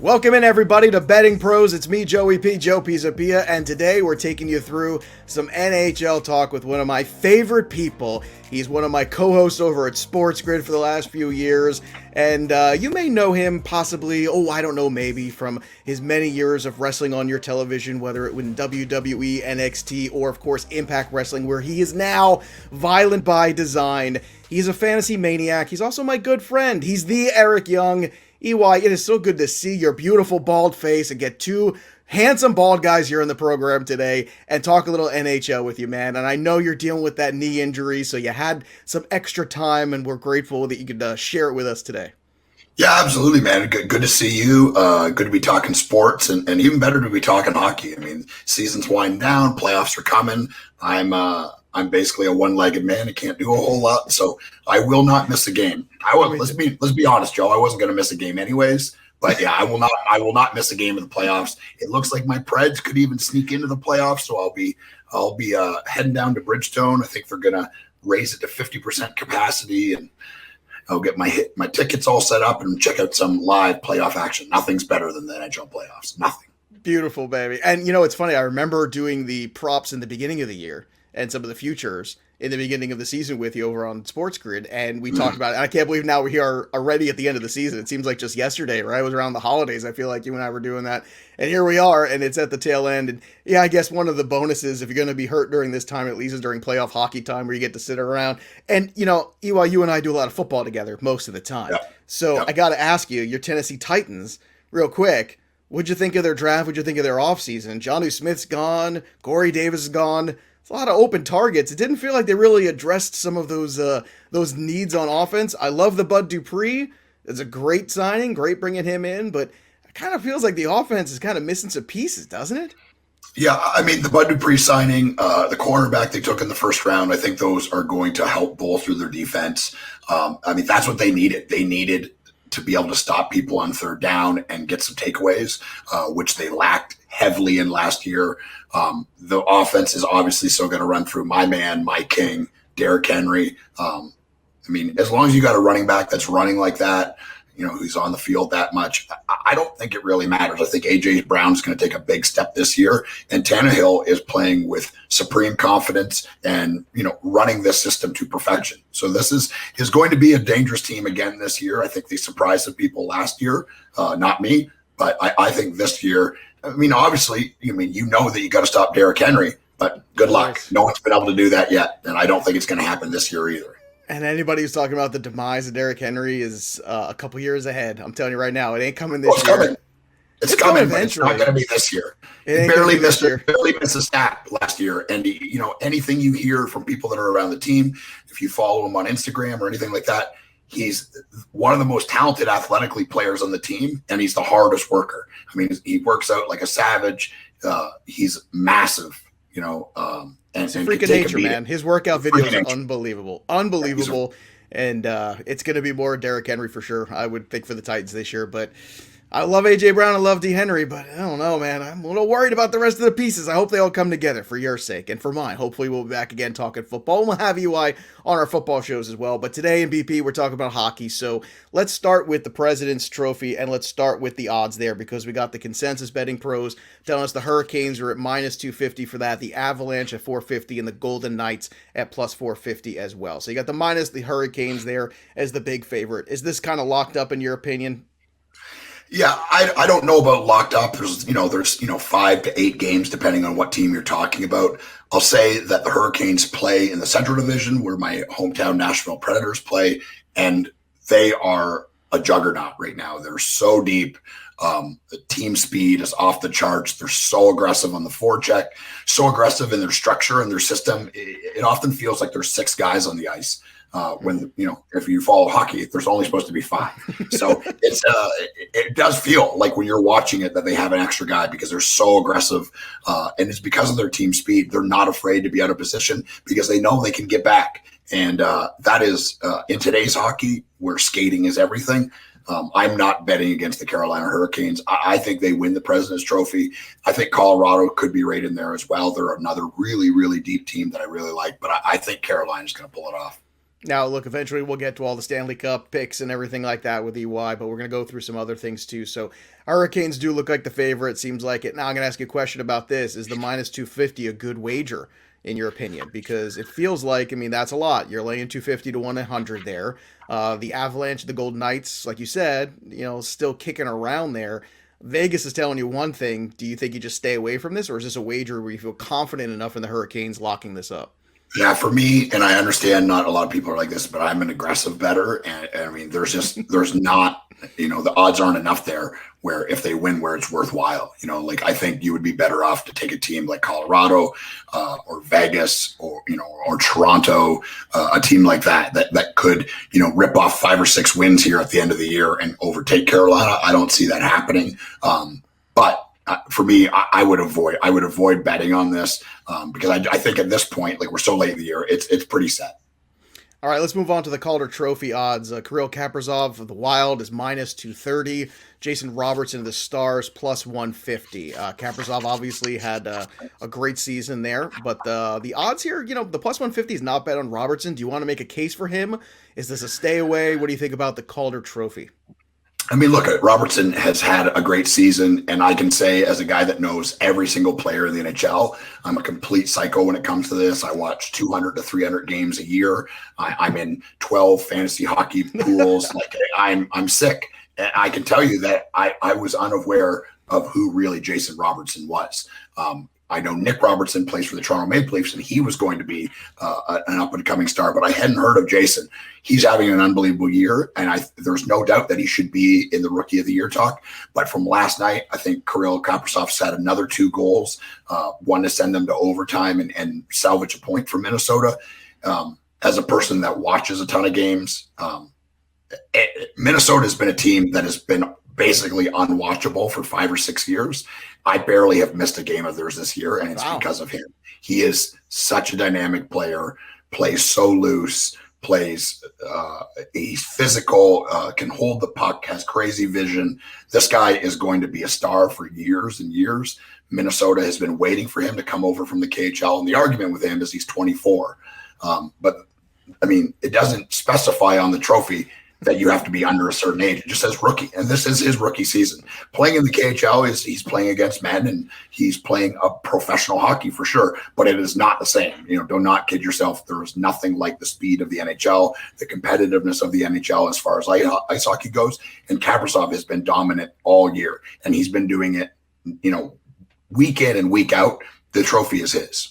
Welcome in, everybody, to BettingPros. It's me, Joey P, Joe Pisapia, and today we're taking you through some NHL talk with one of my favorite people. He's one of my co-hosts over at Sportsgrid for the last few years, and you may know him possibly, maybe from his many years of wrestling on your television, whether it was in WWE, NXT, or, of course, Impact Wrestling, where he is now violent by design. He's a fantasy maniac. He's also my good friend. He's the Eric Young. EY, it is so good to see your beautiful bald face and get two handsome bald guys here in the program today and talk a little NHL with you, man. And I know you're dealing with that knee injury, so you had some extra time, and we're grateful that you could share it with us today. Yeah, absolutely, man. Good to see you. Good to be talking sports, and even better to be talking hockey. I mean, season's winding down, playoffs are coming. I'm basically a one-legged man. I can't do a whole lot, so I will not miss a game. Let's be honest, Joe. I wasn't going to miss a game anyways, but yeah, I will not miss a game in the playoffs. It looks like my Preds could even sneak into the playoffs, so I'll be heading down to Bridgestone. I think they're going to raise it to 50% capacity, and I'll get my tickets all set up and check out some live playoff action. Nothing's better than the NHL playoffs. Nothing. Beautiful, baby. And it's funny. I remember doing the props in the beginning of the year and some of the futures in the beginning of the season with you over on Sportsgrid, and we talked about it. And I can't believe now we are already at the end of the season. It seems like just yesterday, right? It was around the holidays. I feel like you and I were doing that, and here we are, and it's at the tail end. And yeah, I guess one of the bonuses, if you're going to be hurt during this time, at least is during playoff hockey time, where you get to sit around. And EY, you and I do a lot of football together most of the time. Yeah. So I got to ask you, your Tennessee Titans, real quick. What'd you think of their draft? What'd you think of their offseason? Jonnu Smith's gone. Corey Davis is gone. It's a lot of open targets. It didn't feel like they really addressed some of those needs on offense. I love the Bud Dupree. It's a great signing, great bringing him in, but it kind of feels like the offense is kind of missing some pieces, doesn't it? Yeah, I mean, the Bud Dupree signing, the cornerback they took in the first round, I think those are going to help bolster their defense. I mean, that's what they needed. They needed to be able to stop people on third down and get some takeaways, which they lacked heavily in last year. The offense is obviously still going to run through my man, my king, Derrick Henry. I mean, as long as you got a running back that's running like that, who's on the field that much, I don't think it really matters. I think A.J. Brown's going to take a big step this year, and Tannehill is playing with supreme confidence and, running this system to perfection. So this is going to be a dangerous team again this year. I think they surprised some people last year, not me, but I think this year, I mean, obviously, that you got to stop Derrick Henry, but good luck. No one's been able to do that yet, and I don't think it's going to happen this year either. And anybody who's talking about the demise of Derrick Henry is a couple years ahead. I'm telling you right now, it ain't coming this year. Coming. It's coming, but it's not going to be this year. He barely missed a snap last year. And, anything you hear from people that are around the team, if you follow him on Instagram or anything like that, he's one of the most talented athletically players on the team, and he's the hardest worker. I mean, he works out like a savage. He's massive, and it's a freak of nature, man. His workout videos are unbelievable. And it's going to be more Derrick Henry for sure, I would think, for the Titans this year. But I love A.J. Brown. I love D. Henry, but I don't know, man. I'm a little worried about the rest of the pieces. I hope they all come together for your sake and for mine. Hopefully we'll be back again talking football. And we'll have UI on our football shows as well. But today in BP, we're talking about hockey. So let's start with the President's Trophy, and let's start with the odds there, because we got the consensus betting pros telling us the Hurricanes are at minus 250 for that, the Avalanche at 450, and the Golden Knights at plus 450 as well. So you got the Hurricanes there as the big favorite. Is this kind of locked up in your opinion? Yeah, I don't know about locked up. There's 5 to 8 games depending on what team you're talking about. I'll say that the Hurricanes play in the Central Division, where my hometown Nashville Predators play, and they are a juggernaut right now. They're so deep. The team speed is off the charts. They're so aggressive on the forecheck, so aggressive in their structure and their system. It often feels like there's 6 guys on the ice. When if you follow hockey, there's only supposed to be 5. So it does feel like when you're watching it that they have an extra guy, because they're so aggressive, and it's because of their team speed. They're not afraid to be out of position because they know they can get back, and that is in today's hockey where skating is everything. I'm not betting against the Carolina Hurricanes. I think they win the President's Trophy. I think Colorado could be right in there as well. They're another really, really deep team that I really like, but I think Carolina's going to pull it off. Now, look, eventually we'll get to all the Stanley Cup picks and everything like that with EY, but we're going to go through some other things too. So, Hurricanes do look like the favorite. Seems like it. Now, I'm going to ask you a question about this. Is the minus 250 a good wager, in your opinion? Because it feels like, I mean, that's a lot. You're laying 250 to 100 there. The Avalanche, the Golden Knights, like you said, still kicking around there. Vegas is telling you one thing. Do you think you just stay away from this, or is this a wager where you feel confident enough in the Hurricanes locking this up? Yeah, for me, and I understand not a lot of people are like this, but I'm an aggressive bettor. And I mean, there's not, the odds aren't enough there where if they win, where it's worthwhile. Like I think you would be better off to take a team like Colorado or Vegas or Toronto, a team like that could, rip off 5 or 6 wins here at the end of the year and overtake Carolina. I don't see that happening. But for me, I would avoid betting on this because I think at this point, like we're so late in the year, it's pretty set. All right, let's move on to the Calder Trophy odds. Kirill Kaprizov of the Wild is minus 230. Jason Robertson of the Stars plus 150. Kaprizov obviously had a great season there, but the odds here, the plus 150 is not bad on Robertson. Do you want to make a case for him? Is this a stay away? What do you think about the Calder Trophy? I mean, look, Robertson has had a great season, and I can say as a guy that knows every single player in the NHL, I'm a complete psycho when it comes to this. I watch 200 to 300 games a year. I'm in 12 fantasy hockey pools. Like I'm sick. And I can tell you that I was unaware of who really Jason Robertson was. I know Nick Robertson plays for the Toronto Maple Leafs, and he was going to be an up-and-coming star, but I hadn't heard of Jason. He's having an unbelievable year, and there's no doubt that he should be in the Rookie of the Year talk. But from last night, I think Kirill Kaprizov had another 2 goals, one to send them to overtime and salvage a point for Minnesota. As a person that watches a ton of games, Minnesota has been a team that has been basically unwatchable for 5 or 6 years. I barely have missed a game of theirs this year, and it's because of him. He is such a dynamic player, plays so loose, he's physical, can hold the puck, has crazy vision. This guy is going to be a star for years and years. Minnesota has been waiting for him to come over from the KHL, and the argument with him is he's 24. But, I mean, it doesn't specify on the trophy that you have to be under a certain age. It just says rookie, and this is his rookie season. Playing in the KHL he's playing against men, and he's playing a professional hockey for sure, but it is not the same. Do not kid yourself. There is nothing like the speed of the NHL, the competitiveness of the NHL as far as ice hockey goes, and Kaprizov has been dominant all year, and he's been doing it, week in and week out. The trophy is his.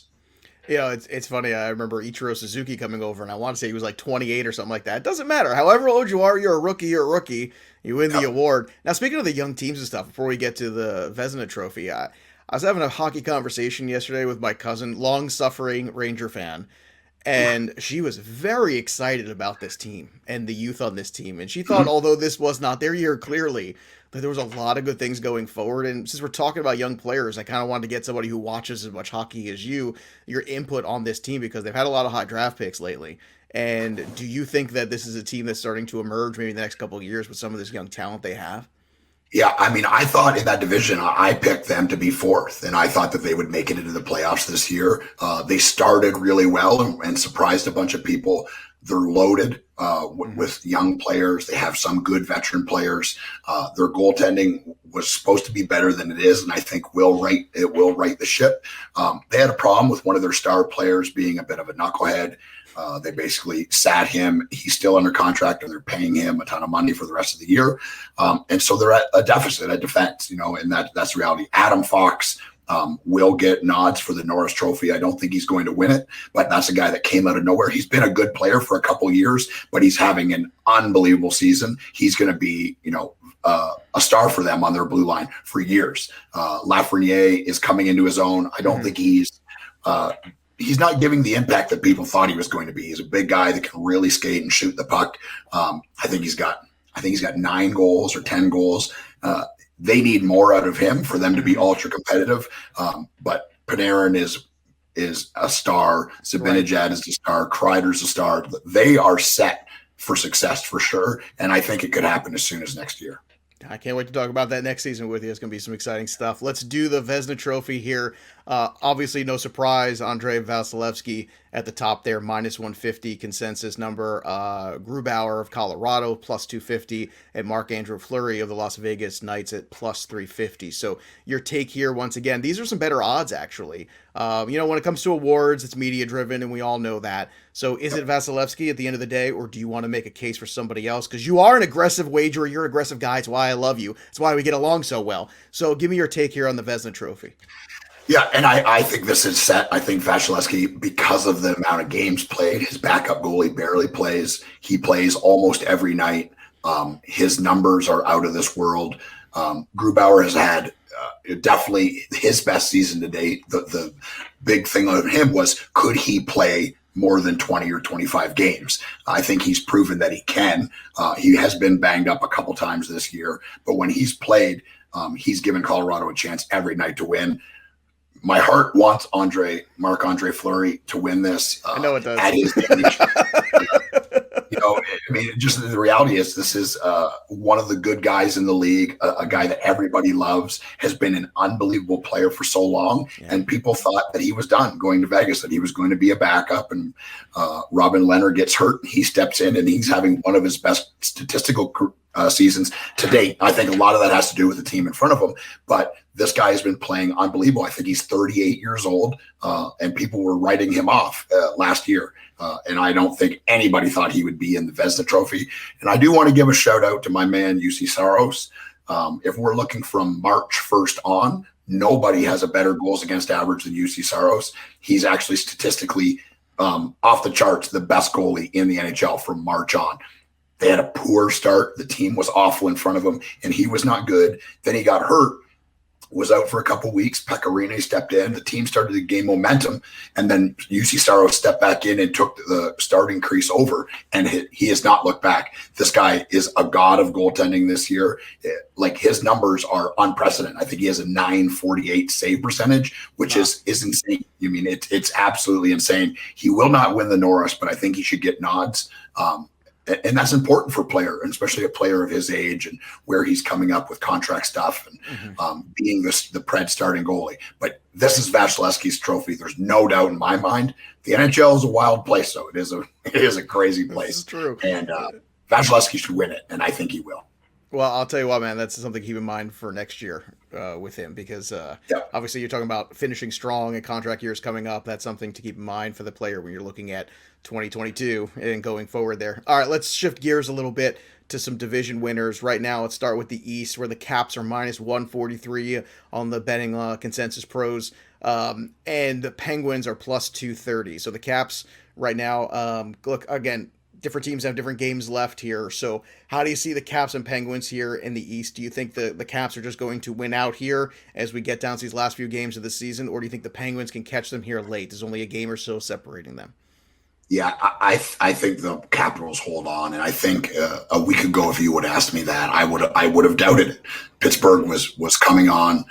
It's funny. I remember Ichiro Suzuki coming over, and I want to say he was like 28 or something like that. It doesn't matter. However old you are, you're a rookie. You win the award. Now, speaking of the young teams and stuff, before we get to the Vezina Trophy, I was having a hockey conversation yesterday with my cousin, long-suffering Ranger fan, and she was very excited about this team and the youth on this team. And she thought, although this was not their year, clearly, that there was a lot of good things going forward. And since we're talking about young players, I kind of wanted to get somebody who watches as much hockey as you, your input on this team, because they've had a lot of hot draft picks lately. And do you think that this is a team that's starting to emerge maybe in the next couple of years with some of this young talent they have? Yeah, I mean, I thought in that division, I picked them to be 4th, and I thought that they would make it into the playoffs this year. They started really well and surprised a bunch of people. They're loaded with young players. They have some good veteran players. Their goaltending was supposed to be better than it is, and I think it will right the ship. They had a problem with one of their star players being a bit of a knucklehead. They basically sat him. He's still under contract, and they're paying him a ton of money for the rest of the year. And so they're at a deficit at defense, and that's the reality. Adam Fox will get nods for the Norris Trophy. I don't think he's going to win it, but that's a guy that came out of nowhere. He's been a good player for a couple of years, but he's having an unbelievable season. He's going to be, a star for them on their blue line for years. Lafreniere is coming into his own. I don't think he's not giving the impact that people thought he was going to be. He's a big guy that can really skate and shoot the puck. I think he's got 9 goals or 10 goals. They need more out of him for them to be ultra competitive. But Panarin is a star. Zibanejad is a star. Kreider's a star. They are set for success for sure. And I think it could happen as soon as next year. I can't wait to talk about that next season with you. It's going to be some exciting stuff. Let's do the Vezina Trophy here. Obviously, no surprise, Andrei Vasilevsky at the top there, minus 150 consensus number. Grubauer of Colorado, plus 250, and Marc-Andre Fleury of the Las Vegas Knights at plus 350. So your take here, once again, these are some better odds, actually. When it comes to awards, it's media driven, and we all know that. So is it Vasilevsky at the end of the day, or do you want to make a case for somebody else? Because you are an aggressive wagerer. You're an aggressive guy. It's why I love you. It's why we get along so well. So give me your take here on the Vezina Trophy. Yeah, and I think this is set. I think Vasilevsky, because of the amount of games played, his backup goalie barely plays. He plays almost every night. His numbers are out of this world. Grubauer has had definitely his best season to date. The big thing on him was, could he play more than 20 or 25 games? I think he's proven that he can. He has been banged up a couple times this year, but when he's played, he's given Colorado a chance every night to win. My heart wants Marc-Andre Fleury to win this. I know it does. At his age. Just the reality is this is one of the good guys in the league, a guy that everybody loves, has been an unbelievable player for so long. Yeah. And people thought that he was done going to Vegas, that he was going to be a backup. And Robin Lehner gets hurt, and he steps in, and he's having one of his best statistical seasons to date. I think a lot of that has to do with the team in front of him. But this guy has been playing unbelievable. I think he's 38 years old, and people were writing him off last year. And I don't think anybody thought he would be in the Vezina Trophy. And I do want to give a shout out to my man, UC Saros. If we're looking from March 1st on, nobody has a better goals against average than UC Saros. He's actually statistically off the charts, the best goalie in the NHL from March on. They had a poor start. The team was awful in front of him, and he was not good. Then he got hurt, was out for a couple of weeks. Pecorine stepped in. The team started to gain momentum, and then UC Saros stepped back in and took the starting crease over, and he has not looked back. This guy is a god of goaltending this year. Like, his numbers are unprecedented. I think he has a .948 save percentage, which is insane. I mean, it's absolutely insane. He will not win the Norris, but I think he should get nods. And that's important for a player, and especially a player of his age and where he's coming up with contract stuff and being the Pred starting goalie. But this is Vasilevsky's trophy. There's no doubt in my mind. The NHL is a wild place, so it is a crazy place. This is true. And Vasilevsky should win it, and I think he will. Well, I'll tell you what, man, that's something to keep in mind for next year with him, because obviously you're talking about finishing strong and contract years coming up. That's something to keep in mind for the player when you're looking at 2022 and going forward there. All right, let's shift gears a little bit to some division winners. Right now, let's start with the East, where the Caps are minus 143 on the betting consensus pros, and the Penguins are plus 230. So the Caps right now, look, again, different teams have different games left here. So how do you see the Caps and Penguins here in the East? Do you think the Caps are just going to win out here as we get down to these last few games of the season? Or do you think the Penguins can catch them here late? There's only a game or so separating them. Yeah, I think the Capitals hold on, and I think a week ago, if you would have asked me that, I would have doubted it. Pittsburgh was coming on.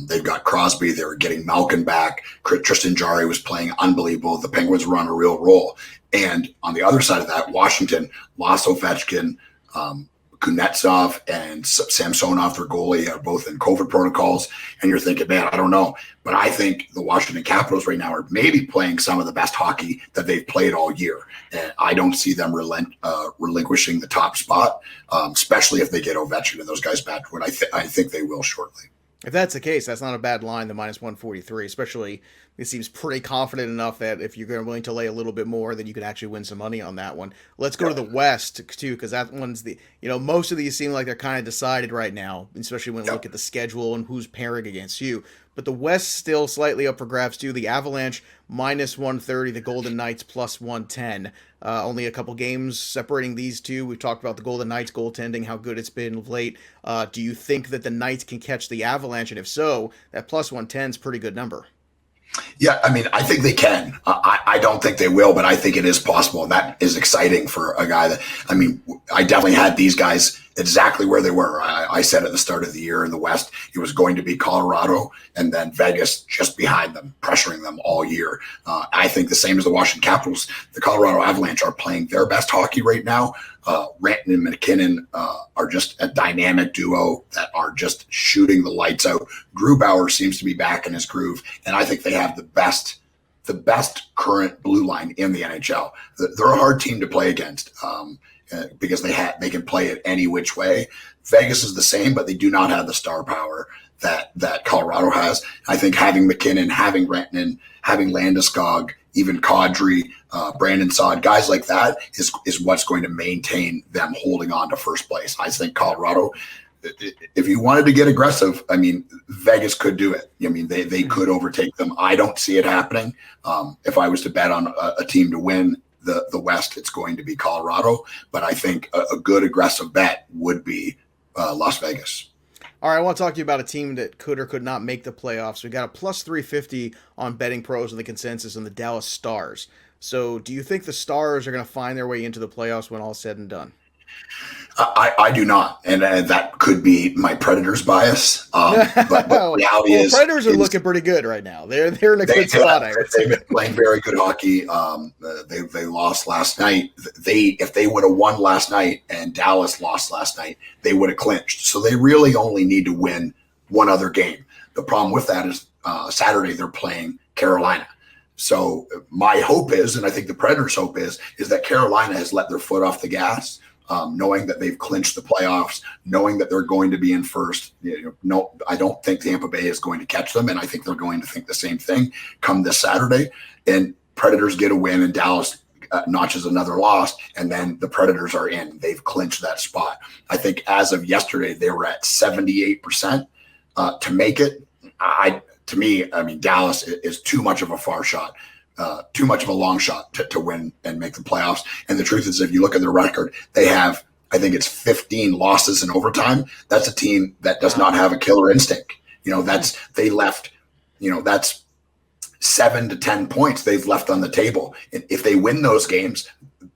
They've got Crosby. They were getting Malkin back. Tristan Jarry was playing unbelievable. The Penguins were on a real roll. And on the other side of that, Washington lost Ovechkin, Kuznetsov and Samsonov, their goalie, are both in COVID protocols. And you're thinking, man, I don't know. But I think the Washington Capitals right now are maybe playing some of the best hockey that they've played all year. And I don't see them relinquishing the top spot, especially if they get Ovechkin and those guys back. I think they will shortly. If that's the case, that's not a bad line, the minus 143, especially it seems pretty confident enough that if you're willing to lay a little bit more, then you can actually win some money on that one. Let's go to the West, too, because that one's most of these seem like they're kind of decided right now, especially when you look at the schedule and who's pairing against you. But the West still slightly up for grabs, too. The Avalanche, minus 130, the Golden Knights, plus 110. Only a couple games separating these two. We've talked about the Golden Knights goaltending, how good it's been of late. Do you think that the Knights can catch the Avalanche? And if so, that plus 110 is a pretty good number. Yeah, I mean, I think they can. I don't think they will, but I think it is possible. And that is exciting for a guy that, I mean, I definitely had these guys exactly where they were. I said at the start of the year in the West, it was going to be Colorado and then Vegas just behind them, pressuring them all year. I think the same as the Washington Capitals. The Colorado Avalanche are playing their best hockey right now. Rantanen and McKinnon are just a dynamic duo that are just shooting the lights out. Grubauer seems to be back in his groove, and I think they have the best current blue line in the NHL. They're a hard team to play against because they can play it any which way. Vegas is the same, but they do not have the star power that Colorado has. I think having McKinnon, having Rantanen, having Landeskog, even Kadri, Brandon Saad, guys like that is what's going to maintain them holding on to first place. I think Colorado, if you wanted to get aggressive, I mean, Vegas could do it. I mean, they could overtake them. I don't see it happening. If I was to bet on a team to win the West, it's going to be Colorado. But I think a good aggressive bet would be Las Vegas. All right, I want to talk to you about a team that could or could not make the playoffs. We got a plus 350 on BettingPros and the consensus on the Dallas Stars. So do you think the Stars are going to find their way into the playoffs when all is said and done? I do not, and that could be my Predators bias. But the reality is, Predators are looking pretty good right now. They're in a good spot. They've been playing very good hockey. They lost last night. If they would have won last night and Dallas lost last night, they would have clinched. So they really only need to win one other game. The problem with that is Saturday they're playing Carolina. So my hope is, and I think the Predators' hope is that Carolina has let their foot off the gas. Knowing that they've clinched the playoffs, knowing that they're going to be in first. No, I don't think Tampa Bay is going to catch them, and I think they're going to think the same thing come this Saturday. And Predators get a win, and Dallas notches another loss, and then the Predators are in. They've clinched that spot. I think as of yesterday, they were at 78% to make it. To me, I mean, Dallas is too much of a far shot. Too much of a long shot to win and make the playoffs. And the truth is, if you look at their record, they have, I think it's 15 losses in overtime. That's a team that does not have a killer instinct. That's 7 to 10 points they've left on the table. And if they win those games,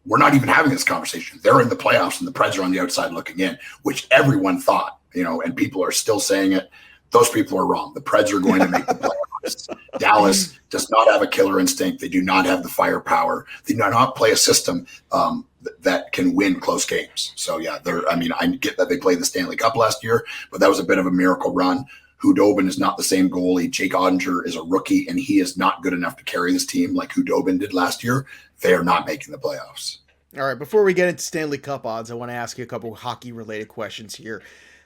we're not even having this conversation. They're in the playoffs and the Preds are on the outside looking in, which everyone thought, and people are still saying it. Those people are wrong. The Preds are going to make the playoffs. Dallas does not have a killer instinct. They do not have the firepower. They do not play a system that can win close games. So, yeah, I get that they played the Stanley Cup last year, but that was a bit of a miracle run. Hudobin is not the same goalie. Jake Ottinger is a rookie, and he is not good enough to carry this team like Hudobin did last year. They are not making the playoffs. All right, before we get into Stanley Cup odds, I want to ask you a couple hockey-related questions here.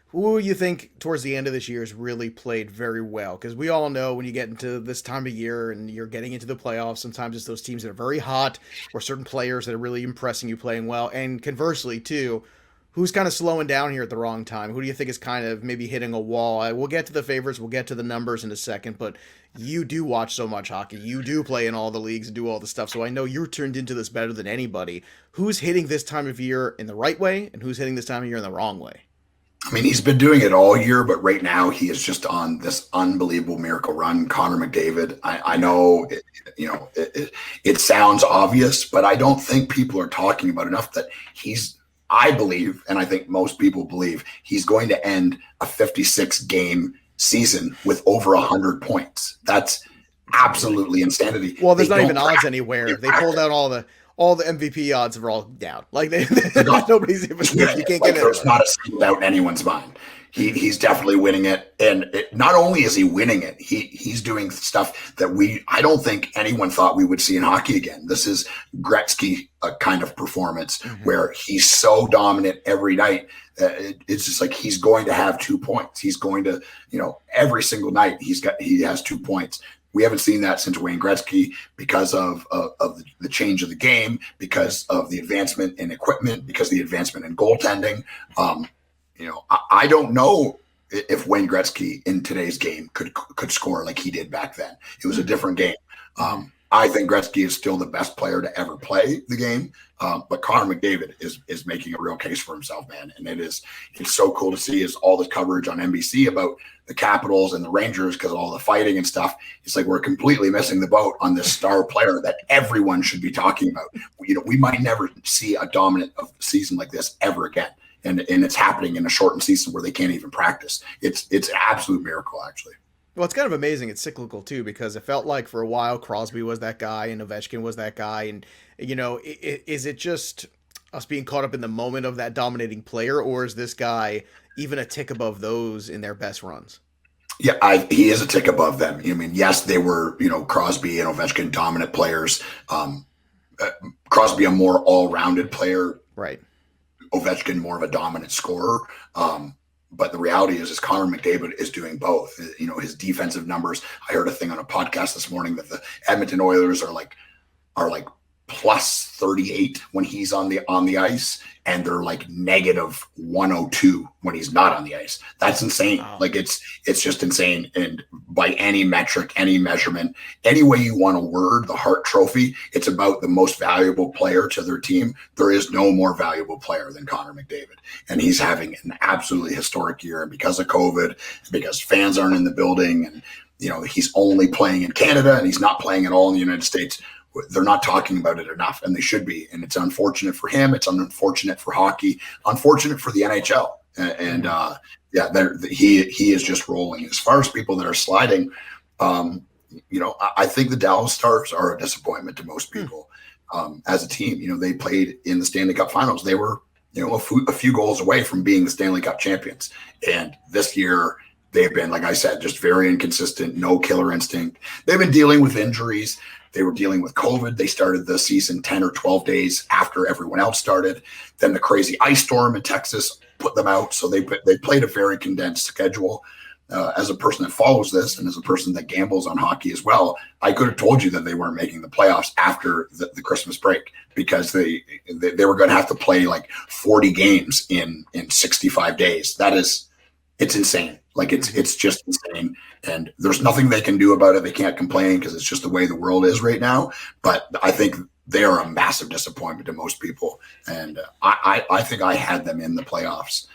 Who you think towards the end of this year has really played very well? Because we all know when you get into this time of year and you're getting into the playoffs, sometimes it's those teams that are very hot or certain players that are really impressing you playing well. And conversely, too, who's kind of slowing down here at the wrong time? Who do you think is kind of maybe hitting a wall? We'll get to the favorites. We'll get to the numbers in a second. But you do watch so much hockey. You do play in all the leagues and do all the stuff. So I know you're turned into this better than anybody. Who's hitting this time of year in the right way and who's hitting this time of year in the wrong way? I mean, he's been doing it all year, but right now he is just on this unbelievable miracle run. Connor McDavid, I know, it sounds obvious, but I don't think people are talking about enough that I believe, and I think most people believe, he's going to end a 56-game season with over 100 points. That's absolutely insanity. Well, there's not even odds anywhere. They pulled out all the MVP odds are all down. Like nobody's even. You can't get it. There's not a single doubt in anyone's mind. He's definitely winning it, and not only is he winning it, he's doing stuff that I don't think anyone thought we would see in hockey again. This is Gretzky kind of performance where he's so dominant every night. It's just like he's going to have 2 points. He's going to, every single night he has 2 points. We haven't seen that since Wayne Gretzky because of the change of the game, because of the advancement in equipment, because of the advancement in goaltending. I don't know if Wayne Gretzky in today's game could score like he did back then. It was a different game. I think Gretzky is still the best player to ever play the game. But Connor McDavid is making a real case for himself, man. And it's so cool to see is all this coverage on NBC about the Capitals and the Rangers because of all the fighting and stuff. It's like we're completely missing the boat on this star player that everyone should be talking about. We might never see a dominant season like this ever again. And it's happening in a shortened season where they can't even practice. It's an absolute miracle, actually. Well, it's kind of amazing. It's cyclical too, because it felt like for a while Crosby was that guy and Ovechkin was that guy. And, is it just us being caught up in the moment of that dominating player, or is this guy even a tick above those in their best runs? Yeah, he is a tick above them. I mean, yes, they were, Crosby and Ovechkin dominant players. Crosby a more all-rounded player. Right. Ovechkin more of a dominant scorer. But the reality is Connor McDavid is doing both. His defensive numbers. I heard a thing on a podcast this morning that the Edmonton Oilers are like plus 38 when he's on the ice, and they're like negative 102 when he's not on the ice. That's insane. Wow. Like it's just insane. And by any metric, any measurement, any way you want to word the Hart Trophy, it's about the most valuable player to their team. There is no more valuable player than Connor McDavid. And he's having an absolutely historic year. And because of COVID, because fans aren't in the building, and he's only playing in Canada and he's not playing at all in the United States, they're not talking about it enough, and they should be. And it's unfortunate for him. It's unfortunate for hockey, unfortunate for the NHL. And he is just rolling. As far as people that are sliding, I think the Dallas Stars are a disappointment to most people as a team. They played in the Stanley Cup Finals. They were, a few goals away from being the Stanley Cup champions. And this year they've been, like I said, just very inconsistent, no killer instinct. They've been dealing with injuries. They were dealing with COVID. They started the season 10 or 12 days after everyone else started. Then the crazy ice storm in Texas put them out. So they played a very condensed schedule. As a person that follows this and as a person that gambles on hockey as well, I could have told you that they weren't making the playoffs after the Christmas break, because they were going to have to play like 40 games in 65 days. It's insane. Like it's just insane, and there's nothing they can do about it. They can't complain because it's just the way the world is right now. But I think they are a massive disappointment to most people, and I think I had them in the playoffs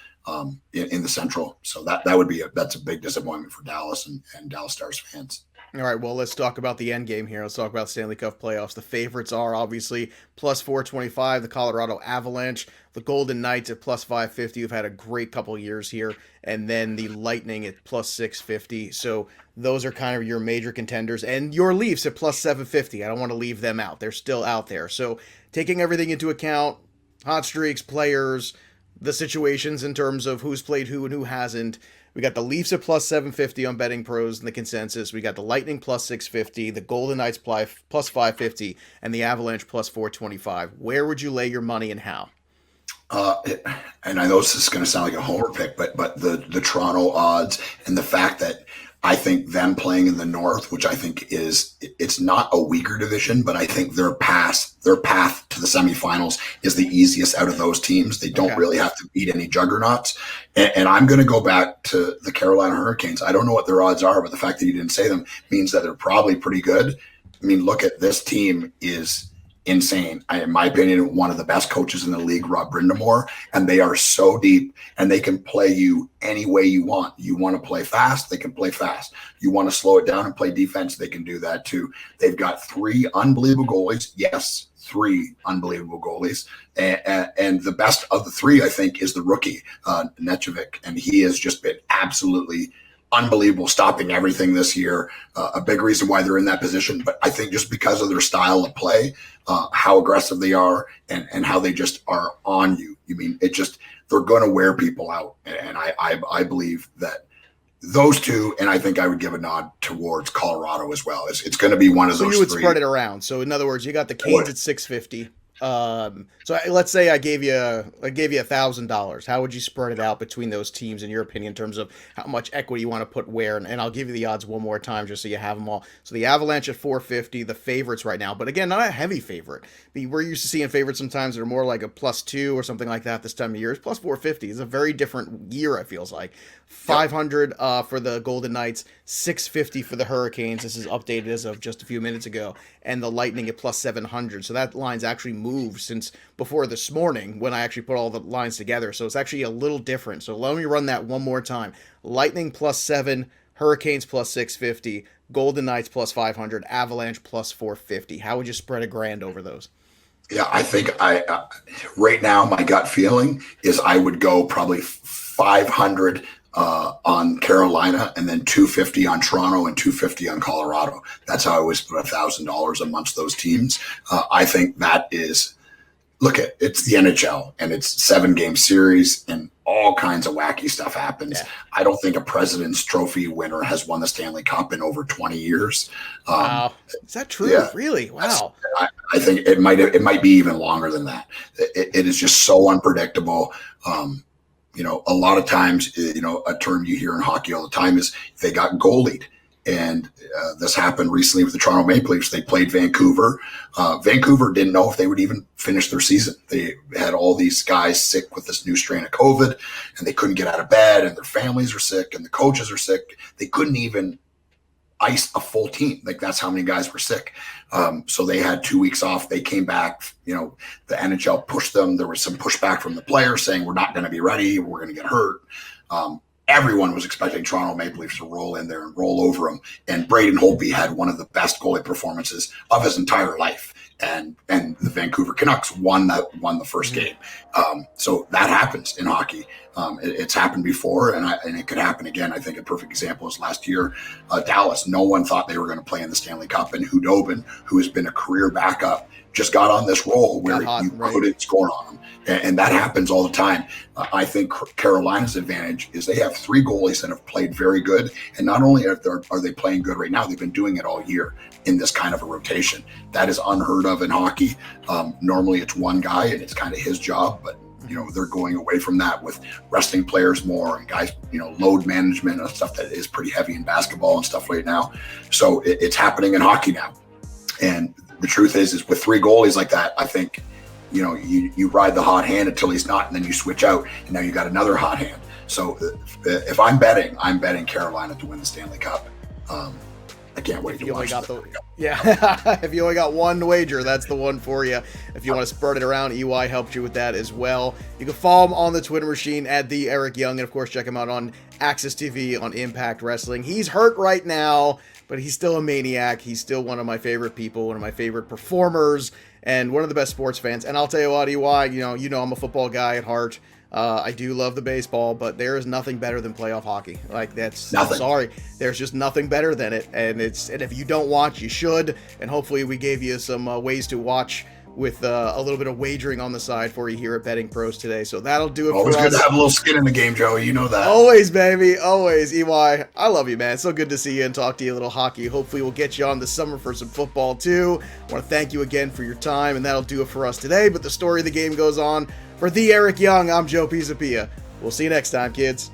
in the Central. So that's a big disappointment for Dallas and Dallas Stars fans. All right, well, let's talk about the end game here. Let's talk about Stanley Cup playoffs. The favorites are obviously plus 425, the Colorado Avalanche, the Golden Knights at plus 550. Who've had a great couple years here, and then the Lightning at plus 650. So those are kind of your major contenders, and your Leafs at plus 750. I don't want to leave them out. They're still out there. So taking everything into account, hot streaks, players, the situations in terms of who's played who and who hasn't, we got the Leafs at plus 750 on BettingPros and the consensus. We got the Lightning plus 650, the Golden Knights plus 550, and the Avalanche plus 425. Where would you lay your money and how? And I know this is going to sound like a homer pick, but the Toronto odds and the fact that I think them playing in the North, which I think it's not a weaker division, but I think their path to the semifinals is the easiest out of those teams. They don't really have to beat any juggernauts. And I'm going to go back to the Carolina Hurricanes. I don't know what their odds are, but the fact that you didn't say them means that they're probably pretty good. I mean, look at this team is insane. In my opinion, one of the best coaches in the league, Rob Brindamore, and they are so deep, and they can play you any way you want. You want to play fast, they can play fast. You want to slow it down and play defense, they can do that too. They've got three unbelievable goalies. Yes, three unbelievable goalies. And the best of the three, I think, is the rookie, Nechevic, and he has just been absolutely unbelievable, stopping everything this year. A big reason why they're in that position. But I think just because of their style of play, how aggressive they are, and how they just are on you. You mean, they're going to wear people out. And I believe that those two, and I think I would give a nod towards Colorado as well. It's going to be one of those three. So you would spread it around. So in other words, you got the Canes at 650. Let's say I gave you $1,000. How would you spread it out between those teams in your opinion in terms of how much equity you want to put where? And I'll give you the odds one more time just so you have them all. So the Avalanche at 450, the favorites right now, but again, not a heavy favorite. We're used to seeing favorites sometimes that are more like a +2 or something like that this time of year. It's plus 450. It's a very different year, it feels like. 500 for the Golden Knights, 650 for the Hurricanes. This is updated as of just a few minutes ago, and the Lightning at plus 700. So that line's actually moved since before this morning when I actually put all the lines together. So it's actually a little different. So let me run that one more time. Lightning +7, Hurricanes plus 650, Golden Knights plus 500, Avalanche plus 450. How would you spread $1,000 over those? Yeah, I think right now my gut feeling is I would go probably 500 on Carolina, and then 250 on Toronto and 250 on Colorado. That's how I always put $1,000 amongst those teams. I think that is, it's the NHL and it's 7-game series and all kinds of wacky stuff happens. Yeah. I don't think a President's Trophy winner has won the Stanley Cup in over 20 years. Wow. Is that true? Yeah, really? Wow. I think it might be even longer than that. It is just so unpredictable. A lot of times, a term you hear in hockey all the time is they got goalied. And this happened recently with the Toronto Maple Leafs. They played Vancouver. Vancouver didn't know if they would even finish their season. They had all these guys sick with this new strain of COVID, and they couldn't get out of bed, and their families are sick, and the coaches are sick. They couldn't even ice a full team. Like, that's how many guys were sick. So they had 2 weeks off. They came back. The NHL pushed them. There was some pushback from the players saying, we're not going to be ready. We're going to get hurt. Everyone was expecting Toronto Maple Leafs to roll in there and roll over them. And Braden Holtby had one of the best goalie performances of his entire life. And the Vancouver Canucks won the first game. So that happens in hockey. It's happened before, and it could happen again. I think a perfect example is last year, Dallas. No one thought they were going to play in the Stanley Cup, and Hudobin, who has been a career backup, just got on this roll where you couldn't score on them. And that happens all the time. I think Carolina's advantage is they have 3 goalies that have played very good. And not only are they playing good right now, they've been doing it all year in this kind of a rotation. That is unheard of in hockey. Normally it's one guy and it's kind of his job, but they're going away from that with resting players more and guys, load management and stuff that is pretty heavy in basketball and stuff right now. So it's happening in hockey now. And the truth is with 3 goalies like that, I think, you ride the hot hand until he's not, and then you switch out, and now you got another hot hand. So if I'm betting Carolina to win the Stanley Cup. I can't wait to watch it. If you only got one wager, that's the one for you. If you want to spread it around, EY helped you with that as well. You can follow him on the Twitter machine at the Eric Young, and of course check him out on Access TV on Impact Wrestling. He's hurt right now, but he's still a maniac. He's still one of my favorite people, one of my favorite performers, and one of the best sports fans. And I'll tell you what, EY, you know I'm a football guy at heart. I do love the baseball, but there is nothing better than playoff hockey. Like, that's nothing. I'm sorry. There's just nothing better than it. And if you don't watch, you should. And hopefully we gave you some ways to watch with a little bit of wagering on the side for you here at Betting Pros today. So that'll do it for us. Always good to have a little skin in the game, Joey. You know that. Always, baby. Always. EY, I love you, man. It's so good to see you and talk to you a little hockey. Hopefully we'll get you on this summer for some football too. I want to thank you again for your time, and that'll do it for us today. But the story of the game goes on. For the Eric Young, I'm Joe Pisapia. We'll see you next time, kids.